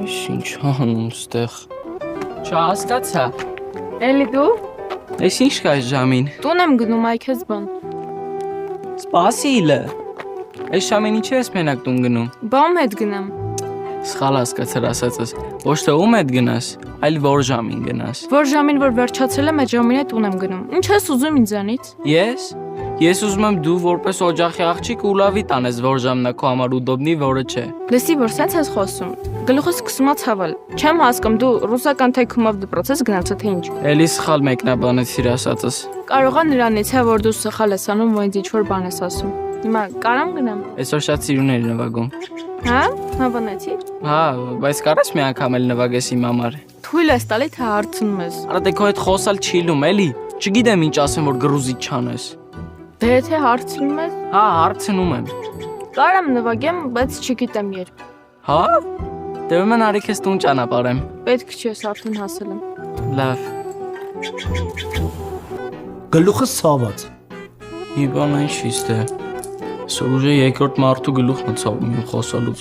Ինչ անում ստեղ։ Չհասկացա։ Էլի դու։ Էս ինչ կա այս ժամին։ Տուն եմ գնում այ քեզ բան։ Սպասիլը։ Այս ժամին ինչ ես մենակ տուն գնում։ Բամ հետ գնամ։ Սխալ հասկացար ասածս։ Ոչ թե ում հետ գնաս, այլ որ ժամին գնաս։ Որ ժամին որ վերջացել եմ, այդ ժամին է տուն եմ գնում։ Ինչ ես ուզում ինձանից։ Ես։ Ես ուզում եմ դու որպես օջախի աղջիկ ու լավի տանես, որ ժամն է քո համար ուդոբնի, որը չէ։ Լսի, որ սենց ես խոսում։ Գլուխս սկսում է ցավել։ Չեմ հասկանում, դու ռուսական թեքումով դպրոց գնացա թե ինչ։ Էլի սխալ մեկնաբանեցիր ասածս։ Կարող է նրանից է, որ դու սխալ ես անում, որ ինձ ինչ-որ բան ես ասում։ Հիմա կարամ գնամ։ Այսօր շատ սիրուներ նվագում։ Հա? Հավանեցի։ Հա, բայց կարես մի անգամ էլ նվագես իմ համար։ Թույլ ես տալի թե հարցնում ես։ Արա դե քո հետ խոսալ չի լում, էլի։ Չգիտեմ ինչ ասեմ, որ գրուզի չանես։ Դե թե հարցնում ես։ Հա, հարցնում եմ։ Կարամ նվագեմ, բայց չգիտեմ երբ։ Հա? Դե ուրեմն արի քեզ տուն ճանապարհեմ։ Պետք չի, ես արդեն հասել եմ։ Լավ։ Գլուխը ցաված։ Մի բան ինչի՞ս դե։ Այսօր ուժը երկրորդ մարդու գլուխն է ցավում իմ խոսալուց։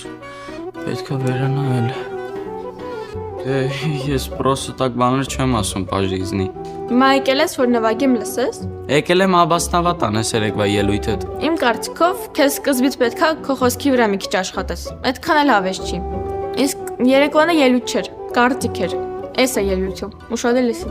Պետք է վերանալ։ Դե ես պրոստը տակ բաներ չեմ ասում պաժիզնի։ Հիմա եկել ես, որ նվագեմ լսես։ Եկել եմ Աբաստանվատ անես երեկվա ելույթդ։ Իմ կարծիքով քեզ սկզբից պետքա քո խոսքի վրա մի քիչ աշխատես։ Այդքան էլ հավես չի։ Իսկ երեկոանը ելույթ չէր, կարծիք էր։ Էս է ելույթը։ Ուշադիր լսի։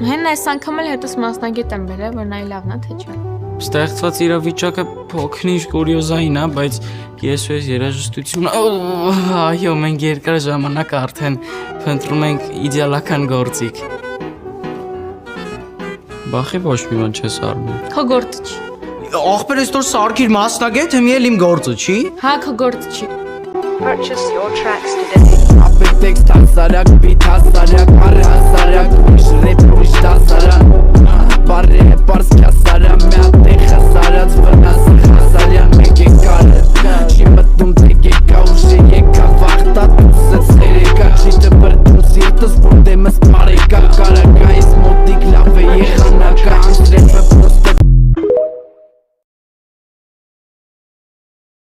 Հեն այս անգամ էլ հետս մասնագետ եմ բերել, որ նայ լավն է թե չէ։ Ստեղծված իրավիճակը փոքրինչ կուրիոզային է, բայց ես ու ես երաժշտություն, այո, մենք երկար ժամանակ արդեն փնտրում ենք իդեալական գործիք։ Բախի ոչ մի բան չես արվում։ Քո գործը չի։ Ախպեր այսօր սարքիր մասնագետ եմ ել իմ գործը, չի։ Հա, քո գործը չի։ Purchase your tracks today. Ապետեքս հասարակ, բիթ հասարակ, արը հասարակ, ուրիշ ռեպ, ուրիշ